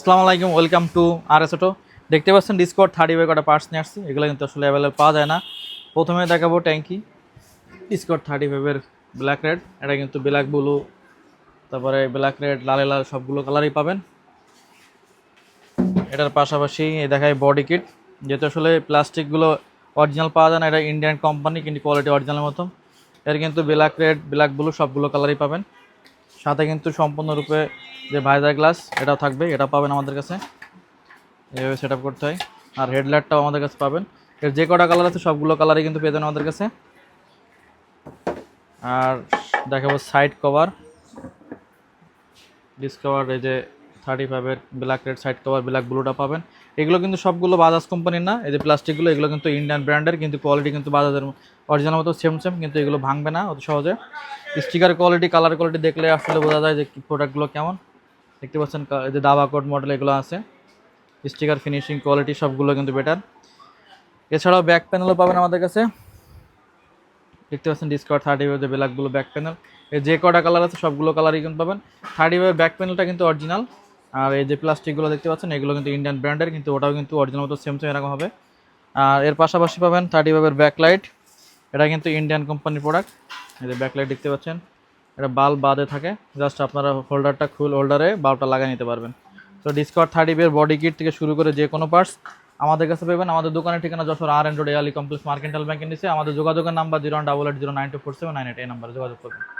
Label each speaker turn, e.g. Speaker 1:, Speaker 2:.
Speaker 1: আসসালামু আলাইকুম, welcome to RS auto. দেখতে পাচ্ছেন ডিসকভার 35 কটা পার্টস নিয়ে আসছি। এগুলো কিন্তু আসলে অ্যাভেলেবল পাওয়া যায় না। প্রথমে দেখাবো ট্যাঙ্কি ডিসকভার 35-এর ব্ল্যাক রেড। এটা কিন্তু ব্ল্যাক ব্লু, তারপরে ব্ল্যাক রেড, লালে লাল সবগুলো কালারই পাবেন। এটার পাশাপাশি দেখায় বডি কিট, যেহেতু আসলে প্লাস্টিকগুলো অরিজিনাল পাওয়া যায় না, এটা ইন্ডিয়ান কোম্পানি কিন্তু কোয়ালিটি অরিজিনালের মতো। এর কিন্তু ব্ল্যাক রেড, ব্ল্যাক ব্লু সবগুলো কালারই পাবেন। সাথে কিন্তু সম্পূর্ণরূপে যে ভাইজার গ্লাস এটাও থাকবে, এটা পাবেন আমাদের কাছে। এইভাবে সেট আপ করতে হয়। আর হেডলাইটটাও আমাদের কাছে পাবেন। এর যে কটা কালার আছে সবগুলো কালারই কিন্তু পেয়ে যাবেন আমাদের কাছে। আর দেখাবো সাইড কভার ডিসকভার, এই যে 35-এর black red side cover, black ব্লুটা পাবেন। এগুলো কিন্তু সবগুলো বাজাজ কোম্পানির না, এই যে প্লাস্টিকগুলো এগুলো কিন্তু ইন্ডিয়ান ব্র্যান্ডের, কিন্তু কোয়ালিটি কিন্তু বাজাজের অরিজিনাল মতো সেম সেম, কিন্তু এগুলো ভাঙবে না অত সহজে। স্টিকার কোয়ালিটি, কালার কোয়ালিটি দেখলে আসলে বোঝা যায় যে প্রোডাক্টগুলো কেমন। দেখতে পাচ্ছেন এই যে দাবা কোড মডেল এগুলো আছে, স্টিকার ফিনিশিং কোয়ালিটি সবগুলো কিন্তু বেটার। এছাড়াও ব্যাক প্যানেলও পাবেন আমাদের কাছে। দেখতে পাচ্ছেন ডিসকভার 35 যে ব্ল্যাকগুলো ব্যাক প্যানেল, এই যে কটা কালার আছে সবগুলো কালারই কিন্তু পাবেন। 35 ব্যাক প্যানেলটা কিন্তু অরিজিনাল। আর এই যে প্লাস্টিকগুলো দেখতে পাচ্ছেন এগুলো কিন্তু ইন্ডিয়ান ব্র্যান্ডের, কিন্তু ওটাও কিন্তু অরিজিনাল মতো সেম সেম এরকম হবে। আর এর পাশাপাশি পাবেন 35-এর ব্যাকলাইট, এটা কিন্তু ইন্ডিয়ান কোম্পানির প্রোডাক্ট। এই যে ব্যাকলাইট দেখতে পাচ্ছেন, এটা বাল্ব বাদে থাকে, জাস্ট আপনারা হোল্ডারটা হোল্ডারে বাল্বটা লাগিয়ে নিতে পারবেন। তো ডিসকভার 35-এর বডি কিট থেকে শুরু করে যে কোনো পার্টস আমাদের কাছে পাবেন। আমাদের দোকানের ঠিকানা যশোর আর এন রোড, এয়ারলি কমপ্লেক্স, মার্কেন্টাল ব্যাংকের নিচে। আমাদের যোগাযোগের নাম্বার 01880924798, এই নাম্বারে যোগাযোগ করবেন।